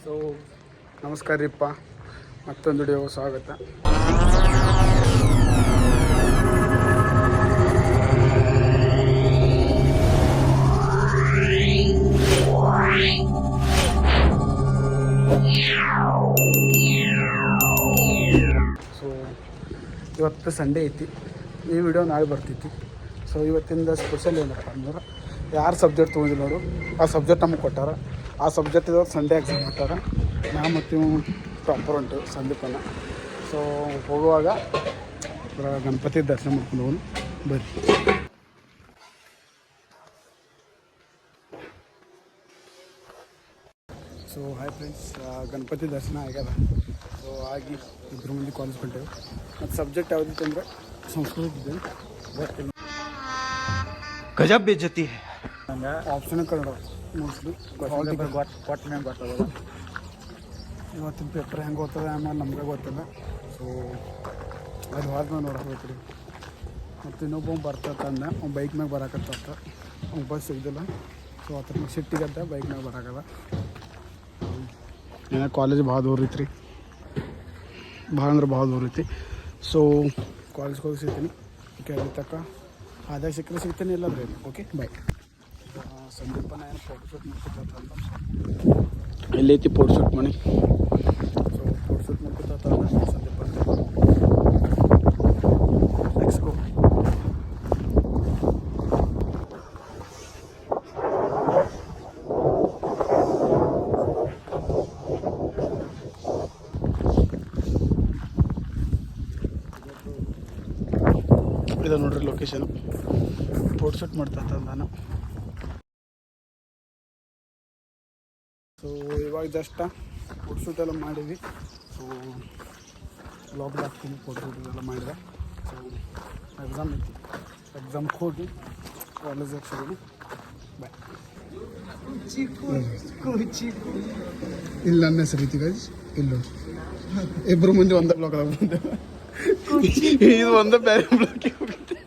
So ನಮಸ್ಕಾರ ರೀಪ್ಪ, ಮತ್ತೊಂದು video ಸ್ವಾಗತ. ಸೊ ಇವತ್ತು ಸಂಡೇ ಐತಿ, ಈ ವಿಡಿಯೋ ನಾಳೆ ಬರ್ತೈತಿ. ಸೊ ಇವತ್ತಿಂದ ಸ್ಪೆಷಲ್ ಏನಪ್ಪ ಅಂದ್ರೆ, ಯಾರು ಸಬ್ಜೆಕ್ಟ್ ತೊಗೊಂಡಿಲ್ಲ ನೋಡು ಆ ಸಬ್ಜೆಕ್ಟ್ ನಮಗೆ ಕೊಟ್ಟಾರ. ಆ ಸಬ್ಜೆಕ್ಟ್ ಇವಾಗ ಸಂಡೇ ಎಕ್ಸಾಮ್ ಕೊಟ್ಟಾರ. ನಾ ಮತ್ತು ಟಾಪರ್ ಉಂಟು ಸಂದೀಪನ. ಸೊ ಹೋಗುವಾಗ ಗಣಪತಿ ದರ್ಶನ ಮಾಡ್ಕೊಂಡು ಹೋಗೋಣ ಬರ್ರಿ. ಸೊ ಹಾಯ್ ಫ್ರೆಂಡ್ಸ್, ಗಣಪತಿ ದರ್ಶನ ಆಗ್ಯದ. ಸೊ ಆಗಿ ಇಬ್ಬರು ಮಂದಿ ಕಾಲೇಜ್ ಹೊಂಟೇವೆ. ಮತ್ತು ಸಬ್ಜೆಕ್ಟ್ ಯಾವುದಿತ್ತು ಅಂದರೆ ಸಂಸ್ಕೃತ ಇದೆ. ಗಜಬ್ ಬೇಜತಿ ಹಂಗೆ ಆಪ್ಷನ್ ಕನ್ನಡ ಮೋಸ್ಟ್ಲಿ ಗೊತ್ತಾಗೋದು. ಇವತ್ತಿನ ಪೇಪರ್ ಹೆಂಗೆ ಓದ್ತದೆ ಆಮೇಲೆ ನಮ್ಗೆ ಗೊತ್ತಿಲ್ಲ. ಸೊ ಅದು ಹೋದ್ಮೇಲೆ ನೋಡಬೇಕು ರೀ. ಮತ್ತು ಇನ್ನೊಬ್ಬ ಬರ್ತಂದ ಅವ್ನು ಬೈಕ್ ಮ್ಯಾಗ ಬರಾಕತ್ತ, ಅವ್ನು ಬಸ್ ಸಿಗ್ದಿಲ್ಲ. ಸೊ ಆ ಥರ ಸಿಟ್ಟಿಗಂತ ಬೈಕ್ ಮ್ಯಾಗ ಬರಾಕದ. ಏನೋ ಕಾಲೇಜ್ ಭಾಳ ದೂರ ಐತ್ರಿ, ಭಾಳ ಅಂದ್ರೆ ಭಾಳ ದೂರ ಐತಿ. ಸೊ ಕಾಲೇಜ್ಗೆ ಹೋಗಿ ಸಿಗ್ತೀನಿ. ಓಕೆ, ಅಲ್ಲಿ ತಕ್ಕ ಆದಾಗ ಸಿಕ್ಕರೆ ಸಿಗ್ತೀನಿ, ಇಲ್ಲ ಬೇರೆ. Okay bye. ಸಂದೀಪನ ಏನು ಫೋಟೋಶೂಟ್ ಮಾಡ್ಕೊತಂತ, ಎಲ್ಲೈತಿ ಫೋಟೋಶೂಟ್ ಮಾಡಿ. ಸೊ ಫೋಟೋಶೂಟ್ ಮಾಡ್ಕೊತಂತ ಸಂದೀಪ. Let's go. ಇದು ನೋಡ್ರಿ ಲೊಕೇಶನ್, ಫೋಟೋಶೂಟ್ ಮಾಡ್ತಾ ನಾನು. ಸೊ ಇವಾಗ ಜಸ್ಟ್ ಫೋಟೋಶೂಟ್ ಎಲ್ಲ ಮಾಡಿದ್ವಿ. ಸೊ ಬ್ಲಾಗ್ ಹಾಕ್ತೀನಿ, ಫೋಟೋಶೂಟ್ ಎಲ್ಲ ಮಾಡಿದೆ. ಸೊ ಎಕ್ಸಾಮ್ ಐತಿ, ಎಕ್ಸಾಮ್ಗೆ ಹೋಗಿ ಕಾಲೇಜಿಗೆ ಸಿಗೋದು. ಬಾಯ್. ಇಲ್ಲ ನನ್ನ ಹೆಸರು ಐತಿ ಗೈಸ್, ಇಲ್ಲ ಇಬ್ಬರು ಮುಂದೆ ಒಂದೇ ಬ್ಲಾಗ್ದಾಗ ಬಂದೆ. ಇದು ಒಂದೇ ಬೇರೆ ಬ್ಲಾಗ್ಗೆ ಹೋಗುತ್ತೆ,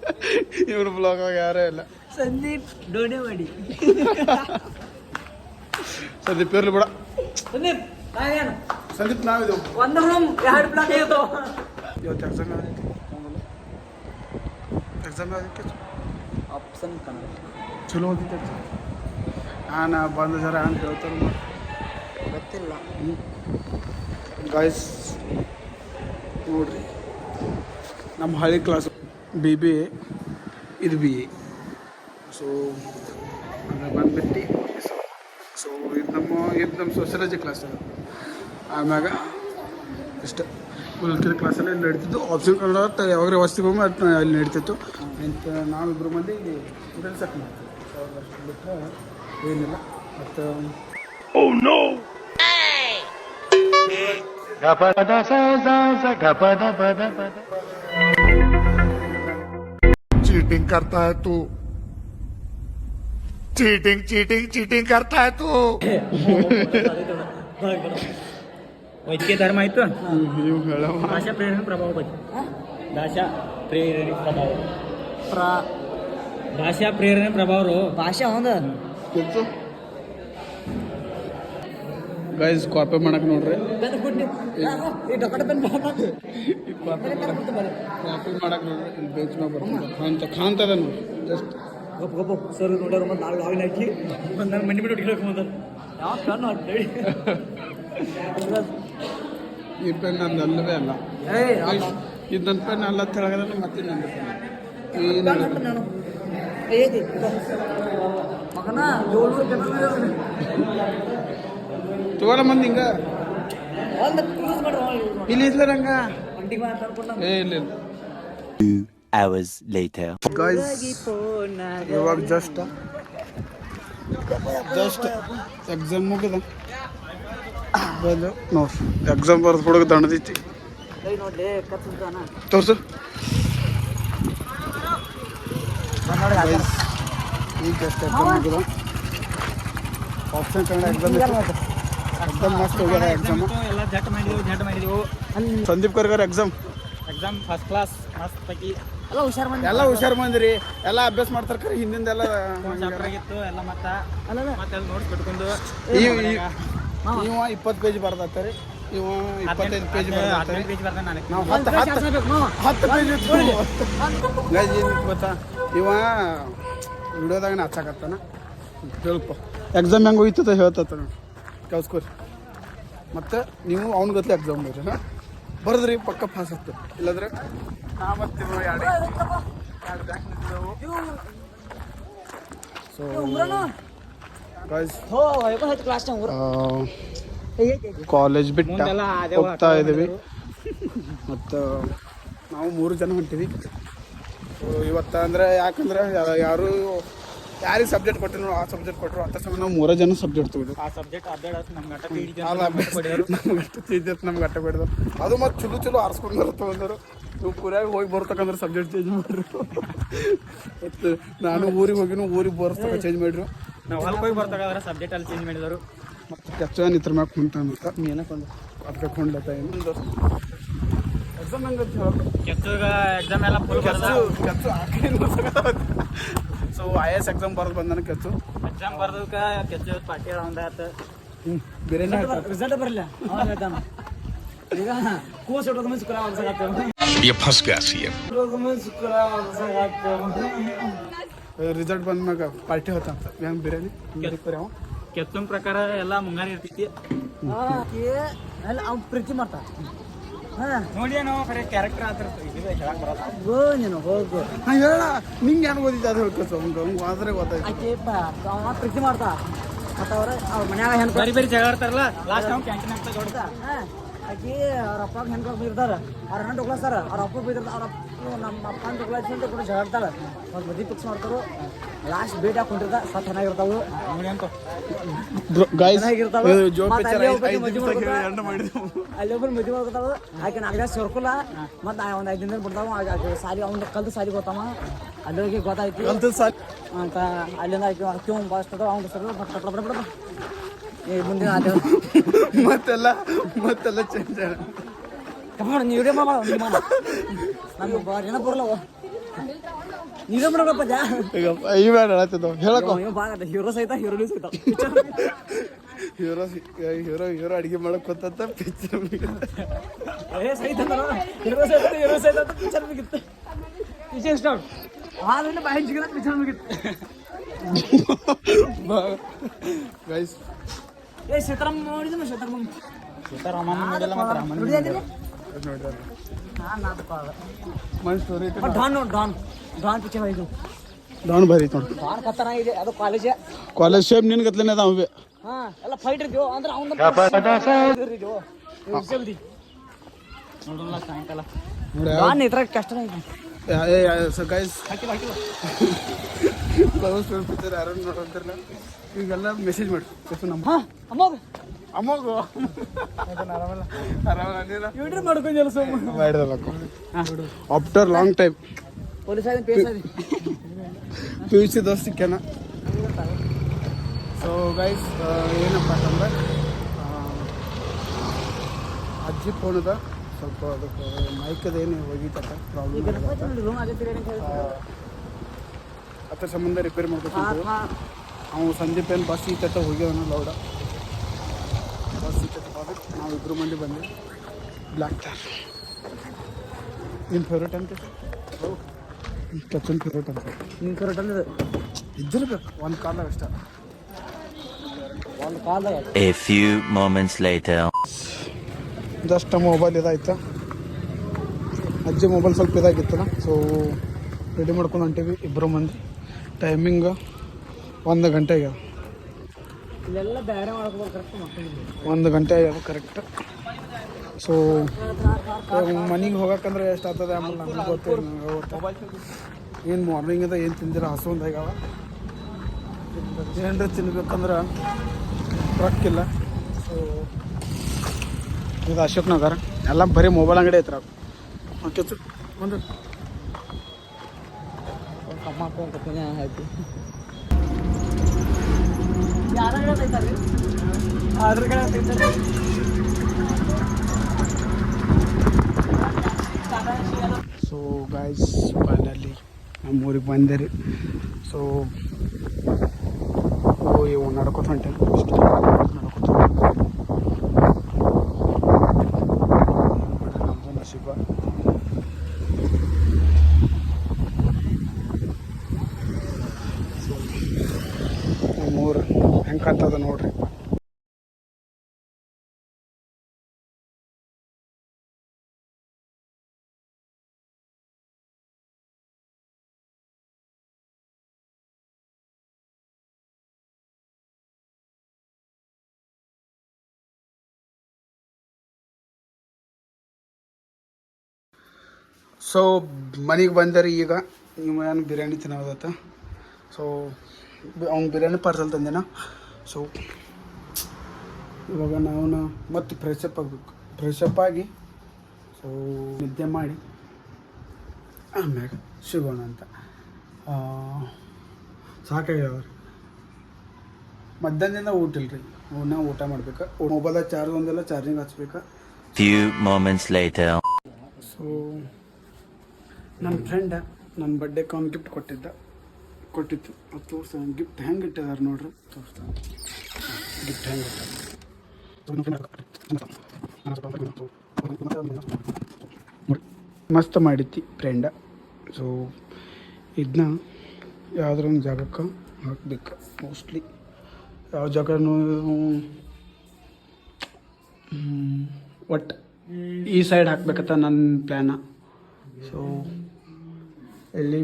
ಇವ್ರ ಬ್ಲಾಗ್ ಯಾರೇ ಇಲ್ಲ. ಸಂದೀಪ್ ಡೋಣೆ ಮಾಡಿ ಸಂದೀಪ್ ಇರ್ಲಿ ಬಿಡ. ಸಂದೀಪ್ ನಾವಿದು ಒಂದು ರೂಮ್ 2 ಬ್ಲಾಕ್ ಇದಾವ. ಇವತ್ತು ಎಕ್ಸಾಮ್ ಯಾವ್ದೈತಿ? ಎಕ್ಸಾಮ್ ಯಾವ್ದೈತಿ? ಆಪ್ಷನ್ ಕನ್ನಡ ಚಲೋ ಓದಿತ್ತು ಎಕ್ಸಾಮ್. ನಾನು ಬಂದ ಜರ ಅಂತ ಹೇಳ್ತಾರೆ ಗೊತ್ತಿಲ್ಲ. ಗಾಯ್ಸ್ ನೋಡ್ರಿ, ನಮ್ಮ ಹಳಿ ಕ್ಲಾಸ್ BBA, ಇದು BA. ಸೊ ಬಂದ್ಬಿಟ್ಟು ಸೊ ಇದು ನಮ್ಮ ಸೋಷಿಯಾಲಜಿ ಕ್ಲಾಸ್ ಅದು. ಆಮ್ಯಾಗ ಇಷ್ಟ ಉಳ್ಕಿದ ಕ್ಲಾಸಲ್ಲಿ ಇಲ್ಲಿ ನಡೀತಿತ್ತು. ಆಪ್ಷನ್ ಕನ್ನಡ ಯಾವಾಗ ವ್ಯವಸ್ಥೆಗೊಮ್ಮೆ ಅದು ಅಲ್ಲಿ ನಡೀತಿತ್ತು. ಅಂತ ನಾವಿಬ್ಬರು ಮಂದಿ ಇಲ್ಲಿ ಸ್ಟೂಡೆಂಟ್ಸ್ ಹಾಕಿ ಮಾಡ್ತೀವಿ. ಸೊ ಅಷ್ಟು ಬಿಟ್ಟರೆ ಏನಿಲ್ಲ. ಮತ್ತು चीटिंग करता है तू, चीटिंग चीटिंग चीटिंग करता है तू. ವೈದ್ಯಕೀಯ ಧರ್ಮ ಆಯ್ತು. ಇವು ಹೇಳವ ಭಾಷಾ ಪ್ರೇರಣೆ ಪ್ರಭಾವ ಬಗ್ಗೆ. ಭಾಷಾ ಪ್ರೇರಣೆ ಪ್ರಭಾವ ಭಾಷಾ ಪ್ರೇರಣೆ ಪ್ರಭಾವರು ಭಾಷಾ ಒಂದು ಗೈಸ್ ಕಾಪಿ ಮಾಡಕ್ಕೆ ನೋಡ್ರಿ. ಕಾಪಿ ಮಾಡಕ್ಕೆ ನೋಡ್ರಿ, ಇಲ್ಲಿ ಬೇಚ್ ಮ್ಯಾಗ ಬರ್ತದೆ ಕಾಣ್ತದ ನೋಡ್ರಿ. ಜಸ್ಟ್ ಗಪ್ಪ ಗಪ್ಪ ಸರ್ ನೋಡ್ಯಾರ. ಮತ್ತು ನಾಳೆ ಲಾಗಿನ್ ಹಾಕಿ ನಾನು ಮನೆ ಬಿಟ್ಟು ಹಿಡ್ಕೊಂಡು ಬಂದ ಯಾವ ಕಣ್ಣು ಅಡ್ಡಾಡಿ. ಈ ಪೆನ್ ನಂದು ಅಲ್ಲವೇ ಅಲ್ಲ, ಇದು ನನ್ನ ಪೆನ್ ಅಲ್ಲ ಅಂತ ಹೇಳಿದ್ರೆ ಮತ್ತೆ ನಂದು ನಾನು ಮಗನ 700 ಜನ ತಗೋಲ್ಲ ಮಂದಿ ಹಿಂಗ ಒಂದು ಯೂಸ್ ಮಾಡ್ರಿ. ಇಲ್ಲಿ ಇದ್ಲ ನಂಗ ಅಂಟಿಗೆ ಮಾತಾಡ್ಕೊಂಡು ಇಲ್ಲ 2 hours later. ಗೈಸ್ ಇವಾಗ ಜಸ್ಟ್ ಎಕ್ಸಾಮ್ ಮುಗಿದ ಬಂದು ನೋಡ್ರಿ. ಎಕ್ಸಾಮ್ ಬರ್ದು ಹುಡುಗ ದಣದೈತಿ ನೋಡ್ಲಿ ಕರ್ಸಿದ್ದಾನ ತೋರ್ಸು. ಈಗ ಜಸ್ಟ್ ಎಕ್ಸಾಮ್ ಮುಗಿದ. ಆಪ್ಷನ್ ಕನ್ನಡ ಎಕ್ಸಾಮ್ ಎಕ್ಸಾಮ್ ಮಸ್ತ್ ಹೋಗ್ಯಾರ. ಎಕ್ಸಾಮ್ ಎಲ್ಲ ಜಟ್ ಮಾಡಿದೆವು. ಸಂದೀಪ್ ಕರ್ಗಾರ ಎಕ್ಸಾಮ್ ಫಸ್ಟ್ ಕ್ಲಾಸ್ ಮಸ್ತ್ ಪೈಕಿ ಎಲ್ಲ ಹುಷಾರ್ ಬಂದ್ರಿ. ಎಲ್ಲ ಅಭ್ಯಾಸ ಮಾಡ್ತಾರ ಕರೆ ಹಿಂದಿಂದೆಲ್ಲ ಚಾಪ್ಟರ್ ಆಗಿತ್ತು ಎಲ್ಲ. ಮತ್ತೆ ನೋಟ್ಸ್ ಬಿಟ್ಕೊಂಡು ಇವ 20 ಪೇಜ್ ಬರ್ದಾತಾರೆ, ಇವ 25 ಪೇಜ್ ಬರ್ದಾತಾರೆ. ನಾವು 10 ಪೇಜ್ ಗೈಸ್ ಏನು ಗೊತ್ತಾ, ಇವ ವಿಡಿಯೋದಾಗ ಹಚ್ಚಾಕತ್ತಾನ. ಸ್ವಲ್ಪ ಎಕ್ಸಾಮ್ ಹೆಂಗೆ ಹೋಯ್ತದ ಹೇಳ್ತತ್ತ ನೋಡಿ, ಕಲ್ಸ್ಕೊರಿ. ಮತ್ತು ನೀವು ಅವ್ನ ಗೊತ್ತೇ ಎಕ್ಸಾಮ್ ಬರ್ರಿ. ಹಾಂ ಬರ್ದ್ರಿ ಪಕ್ಕ ಪಾಸ್ ಆಗ್ತದೆ. ಇಲ್ಲಾಂದ್ರೆ ನಾ ಮತ್ತು ಎರಡು ಸೊ ಗೈಸ್ ಕಾಲೇಜ್ ಬಿಟ್ಟು ಹೋಗ್ತಾ ಇದ್ದೀವಿ. ಮತ್ತು ನಾವು 3 ಜನ ಹೊಂಟೀವಿ. ಸೊ ಇವತ್ತು ಅಂದರೆ ಯಾಕಂದ್ರೆ ಯಾರಿಗೆ ಸಬ್ಜೆಕ್ಟ್ ಕೊಟ್ಟಿರೋ ಆ ಸಬ್ಜೆಕ್ಟ್ ಕೊಟ್ಟರು ಅಂತ ಸಮಯ ನಾವು 3 ಜನ ಸಬ್ಜೆಕ್ಟ್ ತೊಗೊಂಡು ಆ ಸಬ್ಜೆಕ್ಟ್ ನಮ್ಗೆ ಅಟ್ಟ ನಮ್ಗೆ ಅಟ್ಟ ಬಿಡ್ದು. ಅದು ಮತ್ತು ಚಲೋ ಆರಿಸ್ಕೊಂಡು ತೊಗೊಂಡರು. ನೀವು ಪುರ್ಯಾಗ ಹೋಗಿ ಬರ್ತಕ್ಕಂದ್ರೆ ಸಬ್ಜೆಕ್ಟ್ ಚೇಂಜ್ ಮಾಡಿರಿ. ಮತ್ತು ನಾನು ಊರಿಗೆ ಹೋಗಿನೂ ಊರಿಗೆ ಬರ್ತಕ್ಕ ಚೇಂಜ್ ಮಾಡಿರಿ. ನಾವು ಹೊಲಕ್ಕೆ ಹೋಗಿ ಬರ್ತಾಗ ಸಬ್ಜೆಕ್ಟ್ ಅಲ್ಲಿ ಚೇಂಜ್ ಮಾಡಿದರು. ಮತ್ತು ಕೆಚ್ಚನ್ ಇತ್ರ ಮ್ಯಾಗ ಕುಂತ ಏನಕ್ಕೊಂದು ಅದಕ್ಕೆ ಕೊಂಡ್ಲತ್ತ ಏನು ಎಕ್ಸಾಮ್ ಹೆಂಗೆ ಕೆಚ್ಚಗ ಎಕ್ಸಾಮ್ ಎಲ್ಲ ಫುಲ್ ಕೆಚ್ಚು ಸೊ IAS ಎಕ್ಸಾಮ್ ಬರೋದು ಬಂದನ ಕೆಚ್ಚು ಎಕ್ಸಾಮ್ ಬರ್ದಕ್ಕೆ ಕೆಚ್ಚು ಪಾರ್ಟಿ ಒಂದಾಯ್ತು. ಬೇರೆ ರಿಸಲ್ಟ್ ಬರಲಿಲ್ಲ ಅವಾಗ ಹೇಳ್ತಾನ ಈಗ ಕೂಸ್ ಇಡೋದು ಮುಂಚೆ ಶುಕ್ರವಾರ ಅನ್ಸಕತ್ತೇವೆ. ये फंस गया सीएम. ರಿಸಲ್ಟ್ ಬಂದ್ಮ್ಯಾಗ ಪಾರ್ಟಿ ಹೋತ ಅಂತ ಹೆಂಗೆ ಬಿರಿಯಾನಿ ಯಾವ ಕೆತ್ತನ ಪ್ರಕಾರ ಎಲ್ಲ ಮುಂಗಾರಿ ಇರ್ತೈತಿ. ಅವ್ನು ಪ್ರೀತಿ ಮಾಡ್ತಾ ನೋಡಿ ನಾವು ಖರೆ ಕ್ಯಾರೆಕ್ಟರ್ ಆತರ ಹೇಳಕ್ ಬರಲ್ಲ. ನೀನು ಹೋಗು ಹಾಂ ಹೇಳ ನಿಂಗೆ ಏನು ಓದಿದ್ದೆ ಅದು ಹೇಳ್ಕೊಸ ಅವ್ನು ಆದ್ರೆ ಗೊತ್ತಾಯ್ತು. ಆಕೆಪ್ಪ ಅವ ಪ್ರೀತಿ ಮಾಡ್ತಾ ಮತ್ತು ಅವ್ರ ಮನ್ಯಾಗ ಹೆಣ್ಣು ಬೇರೆ ಬೇರೆ ಜಗಳ ಆಡ್ತಾರಲ್ಲ ಲಾಸ್ಟ್ ನಾವು ಕ್ಯಾಂಟೀನ್ ಅಂತ ಹೊಡ್ದ ಆಕಿ ಅವ್ರ ಅಪ್ಪಾಗ ಹೆಣ್ಕೊಳಕ್ ಬೈರ್ತಾರ, ಅವ್ರ ಅಣ್ಣ ಟೊಗ್ಲಾಸ್ತಾರ, ಅವ್ರ ಅಪ್ಪ ಬೈದಿರ್ತ, ಅವ್ರ ಅಪ್ಪ ನಮ್ಮ ಅಪ್ಪನ ಟೊಗ್ಲಾಸಿ ಅಂತ ಕೂಡ ಜಗಾಡ್ತಾಳೆ. ಅವ್ರು ಮದುವೆ ಫಿಕ್ಸ್ ಮಾಡ್ತಾರು. ಲಾಸ್ಟ್ ಭೇಟಿ ಹಾಕೊಂಡಿರ್ತ ಸತ್ ಚೆನ್ನಾಗಿರ್ತಾವು ನೋಡಿ ಅಂತ ಚೆನ್ನಾಗಿರ್ತಾವೆ. ಅಲ್ಲಿ ಒಬ್ಬರು ಮದುವೆ ಮಾಡ್ಕೊತಾವ. ಆಕೆ 4 ದಿವಸ ಸರ್ಕುಲ ಮತ್ತು ಒಂದು 5 ದಿನ ಬಿಡ್ತಾವ. ಸಾಲಿ ಅವ್ನ ಕಲ್ತು ಸಾಲಿ ಗೊತ್ತಾವ. ಅಲ್ಲಿಗೆ ಗೊತ್ತಾಯ್ತು ಅಂತ ಅಲ್ಲಿಂದ ಆಕೆ ಫಸ್ಟ್ ಅವ್ನು ಸರ್ ಬಡ ಮುಂದಿನ ಮತ್ತೆಲ್ಲ ಚೇಂಜ್ ನೀವು ವಿಡಿಯೋ ಮಾಡ ನಮ್ಗೆ ಜನ ಬರಲ್ಲವ ನೀವೇ ಮಾಡಪ್ಪ ಈ ಬೇಡ ಹೇಳತ್ತಿದ್ದ ಹೇಳಕ್ಕ ಹೀರೋ ಸಹಿತ ಹೀರೋನಿ ಸಹಿತ ಹೀರೋ ಅಡಿಗೆ ಮಾಡಕ್ ಗೊತ್ತ ಪಿಕ್ಚರ್ ಸಹಿತ ಹೀರೋ ಸಹಿತ ಪಿಕ್ಚರ್ ಮುಗಿತ್ತು. ಪಿಕ್ಚರ್ ಸ್ಟಾರ್ಟ್ ಹಾಲಿನ ಬಾಯಿ ಸಿಗಲ್ಲ ಪಿಕ್ಚರ್ ಮುಗಿತ್ತು. ಗೈಸ್ ಸೀತಾರಾಮ ನೋಡಿದ ಸೀತಾರಾಮ ನೋಡಿಲ್ಲ ಸ್ಟೋರಿ ಡಾನ್ ಪಿಕ್ಚರ್ ಹೋಯ್ತು. ಡಾನ್ ಭಾರಿ ಐತೆ ನೋಡಿ. ಡಾನ್ ಕತ್ತನ ಇದೆ ಅದು ಕಾಲೇಜ್ ಶೇಪ್ ನಿನ್ ಗತ್ಲೇನೆ ಅದ ಅವೇ ಎಲ್ಲ ಫೈಟ್ ಇರ್ತೀವೋ ಅಂದ್ರೆ ಅವ್ನ ನೋಡಲ್ಲ ಸಾಯಂಕಾಲ ಡಾನ್ ಇದ್ರಾಗ ಕಷ್ಟನ ಐತಿ. ಗೈಸ್ ಪಿಕ್ಚರ್ ಯಾರು ನೋಡಂತಿರಲ್ಲ ಈಗೆಲ್ಲ ಮೆಸೇಜ್ ಮಾಡಿ ನಮ್ಮ ಅಮ್ಮಗು ಮಾಡ್ಕೊಂಡು ಕೆಲಸ after long time police PUC ದೋಸ್ತ ಸಿಕ್ಕೇನ. ಸೊ ಗೈಸ್ ಏನಪ್ಪ ಅಂತಂದ್ರೆ ಅಜ್ಜಿ ಫೋನದ ಸ್ವಲ್ಪ ಅದಕ್ಕೆ ಮೈಕದ ಏನು ಹೋಗಿತ್ತಪ್ಪ ಪ್ರಾಬ್ಲಮ್ ಅದ್ರ ಸಂಬಂಧ ರಿಪೇರ್ ಮಾಡ್ಬೇಕು. ಅವ್ನು ಸಂದೀಪ್ ಏನು ಬಸ್ ಈತ ಹೋಗ್ಯವನ ಲೌಡ ಬಸ್ ಈತ ಅದಕ್ಕೆ ನಾವು 2 ಮಂದಿ ಬಂದ್ವಿ. ಬ್ಲ್ಯಾಕ್ ಕಾರ್ ನಿಮ್ಮ ಫೇವ್ರೇಟ್ ಅಂತ ಕೆಚ್ಚನ್ ಫೇವ್ರೇಟ್ ಅಂತ ನಿನ್ನ ಫೇವ್ರೇಟ್ ಅಂದ್ರೆ ಇದ್ದಿರ್ಬೇಕು ಒಂದು ಕಾಲದಾಗ ಅಷ್ಟ. ಒಂದು ಕಾಲದಾಗ A few moments later. Just mobile ಇದಾಯ್ತು. ಅಜ್ಜಿ ಮೊಬೈಲ್ ಸ್ವಲ್ಪ ಇದಾಗಿತ್ತಲ್ಲ, ಸೊ ರೆಡಿ ಮಾಡ್ಕೊಂಡು ಹೊಂಟೀವಿ 2 ಮಂದಿ. ಟೈಮಿಂಗ್ 1 ಗಂಟೆ ಆಗ್ಯಾವ. ಇಲ್ಲೆಲ್ಲ ಬೇರೆ ಮಾಡ್ಕೋಬೋದು ಕರೆಕ್ಟ್ ಮಾಡ್ಕೊಂಡಿದ್ವಿ. 1 ಗಂಟೆ ಆಗ್ಯಾವ ಕರೆಕ್ಟ್. ಸೊ ಮನೆಗೆ ಹೋಗಕ್ಕಂದ್ರೆ ಎಷ್ಟು ಆಗ್ತದೆ ಆಮೇಲೆ ನಮ್ಗೆ ಗೊತ್ತಿಲ್ಲ. ಏನು ಮಾರ್ನಿಂಗ್ ಅದ ಏನು ತಿಂದಿರ ಹಸು ಒಂದಾಗ್ಯಾವ. ಏನರ ತಿನ್ಬೇಕಂದ್ರೆ ರೊಕ್ಕಿಲ್ಲ. ಸೊ ಇದು ಅಶೋಕ್ ನಗರ ಎಲ್ಲ ಬರೀ ಮೊಬೈಲ್ ಅಂಗಡಿ ಐತ್ರ. ಓಕೆ ಒಂದು ಅಮ್ಮ ಅಂತ ಆಯ್ತು. ಸೊ ಗೈಸ್ ಫೈನಲಿ ನಮ್ಮ ಊರಿಗೆ ಬಂದಿರಿ. ಸೊ ಇವು ನಡ್ಕೊತ ಹೊಂಟೇನೆ ನಡ್ಕೊತ ಸೊ ಮನೆಗೆ ಬಂದರೆ ಈಗ ನೀವು ಏನು ಬಿರಿಯಾನಿ ತಿನ್ನೋದತ್ತ. ಸೊ ಅವ್ನು ಬಿರಿಯಾನಿ ಪಾರ್ಸಲ್ ತಂದೇನ. ಸೊ ಇವಾಗ ನಾವು ಮತ್ತೆ ಫ್ರೆಶಪ್ ಆಗಬೇಕು. ಫ್ರೆಶಪ್ ಆಗಿ ಸೊ ನಿದ್ದೆ ಮಾಡಿ ಆಮ್ಯಾಗ ಸಿಗೋಣ ಅಂತ. ಸಾಕಾಗ್ಯಾವ ಮಧ್ಯಾಹ್ನದಿಂದ ಊಟ ಇಲ್ರಿ. ನಾವು ಊಟ ಮಾಡ್ಬೇಕು. ಮೊಬೈಲಾಗ ಚಾರ್ಜ್ ಒಂದೆಲ್ಲ ಚಾರ್ಜಿಂಗ್ ಹಚ್ಬೇಕು. Few moments later. ಸೊ ನನ್ನ ಫ್ರೆಂಡ ನನ್ನ ಬರ್ಡೇಗೆ ಅವ್ನು ಗಿಫ್ಟ್ ಕೊಟ್ಟಿತ್ತು. ಅದು ತೋರಿಸ್ತಾನೆ ಗಿಫ್ಟ್ ಹೆಂಗೆ ಇಟ್ಟಿದ್ದಾರೆ ನೋಡ್ರಿ. ತೋರಿಸ್ತಾನೆ ಗಿಫ್ಟ್ ಹೆಂಗೆ ಮಸ್ತ್ ಮಾಡಿತ್ತು ಫ್ರೆಂಡ. ಸೊ ಇದನ್ನ ಯಾವುದ್ರ ಒಂದು ಜಾಗಕ್ಕೆ ಹಾಕ್ಬೇಕು. ಮೋಸ್ಟ್ಲಿ ಯಾವ ಜಾಗನೂ ಒಟ್ಟು ಈ ಸೈಡ್ ಹಾಕ್ಬೇಕಂತ ನನ್ನ ಪ್ಲ್ಯಾನ. ಸೊ ಇಲ್ಲಿ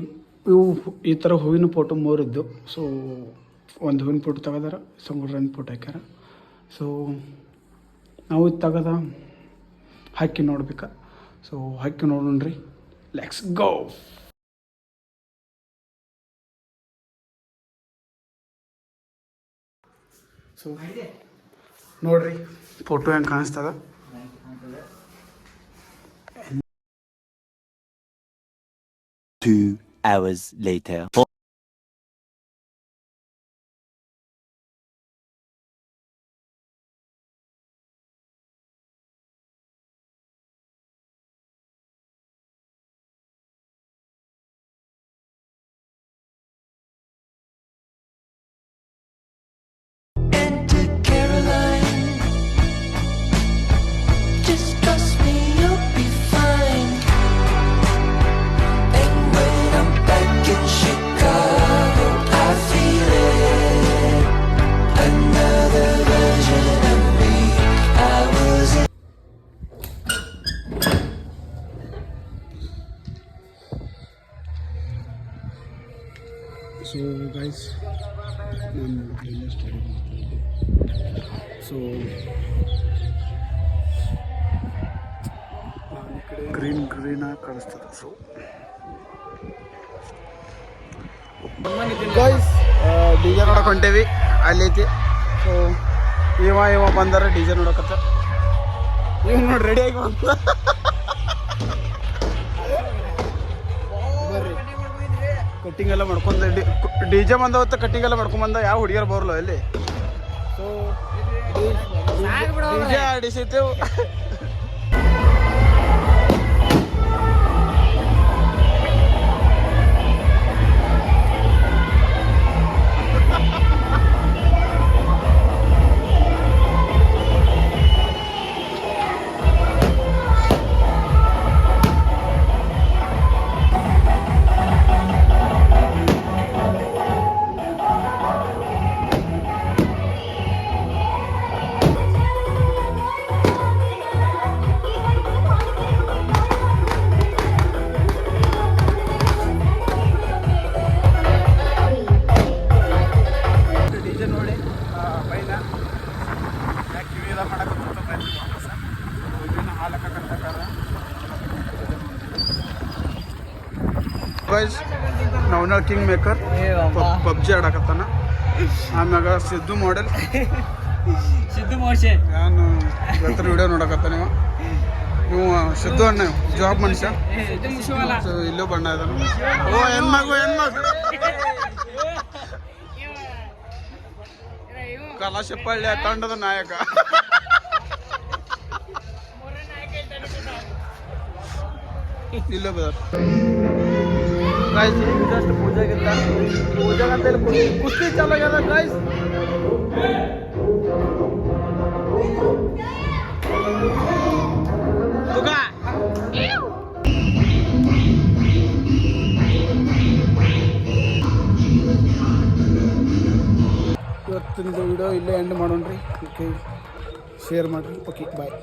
ಇವು ಈ ಥರ ಹೂವಿನ ಫೋಟೋ ಮೂರಿದ್ದು. ಸೊ ಒಂದು ಹೂವಿನ ಫೋಟೋ ತೆಗೆದಾರ, ಸಂಗೊಳ್ರನ್ನ ಫೋಟೋ ಹಾಕ್ಯಾರ. ಸೊ ನಾವು ಇದು ತೆಗೆದ ಹಾಕಿ ನೋಡ್ಬೇಕು. ಸೊ ಹಾಕಿ ನೋಡೋಣ್ರಿ. ಲೆಟ್ಸ್ ಗೋ. ಸೊ ನೋಡ್ರಿ ಫೋಟೋ ಹೆಂಗೆ ಕಾಣಿಸ್ತದ. 2 hours later. ಸೊ ಗೈಸ್ ನಾನು ಸ್ಟಡಿ ಮಾಡ್ತೀನಿ. ಸೊ ನಾನು ಈ ಕಡೆ ಗ್ರೀನಾಗಿ ಕಾಣಿಸ್ತದೆ. ಸೊ ಗೈಸ್ ಡಿ ಜೆ ನೋಡಕ್ಕೆ ಹೊಂಟೇವಿ. ಅಲ್ಲೈತಿ. ಸೊ ಇವ ಬಂದಾರ ಡಿ ಜೆ ನೋಡಕತ್ತ. ಇವ್ ನೋಡಿ ರೆಡಿಯಾಗಿ ಬಂದ. ಕಟ್ಟಿಂಗ್ ಎಲ್ಲ ಮಾಡ್ಕೊಂಡ ಡಿ ಜೆ ಬಂದವತ್ತ ಕಟ್ಟಿಂಗ್ ಎಲ್ಲ ಮಾಡ್ಕೊಂಬಂದ. ಯಾವ ಹುಡುಗಿಯರು ಬರಲ್ಲ ಇಲ್ಲಿ. ಸೊ ಡಿ ಜೆ ಆಡಿಸಿದ್ದೆವು. ನವನಾಳ್ ಕಿಂಗ್ ಮೇಕರ್ ಪಬ್ಜಿ ಆಡಕತ್ತಾನ. ಆಮ್ಯಾಗ ಸಿದ್ದು ಮಾಡೆಲ್ ನಾನು ಇವತ್ತರ ವಿಡಿಯೋ ನೋಡಕತ್ತಾನ. ನೀವು ಸಿದ್ದು ಅಣ್ಣ ಜಾಬ್ ಮನುಷ್ಯ. ಸೊ ಇಲ್ಲೂ ಬಣ್ಣ ಇದ್ದಾನ. ಓ ಹೆಣ್ಮಗು ಕಲಾಶಪಳ್ಳಿ ತಂಡದ ನಾಯಕ. ಇಲ್ಲೇ ಬದ गाइस जस्ट पूजा ಅಂತ ಕುಸ್ತಿ ಚಾಲು ಆಗ್ಯದ गाइस. ಇವತ್ತಿನ ವಿಡಿಯೋ ಇಲ್ಲೇ ಎಂಡ್ ಮಾಡೋಣ್ರಿ. ಓಕೆ ಶೇರ್ ಮಾಡಿರಿ. ಓಕೆ ಬಾಯ್.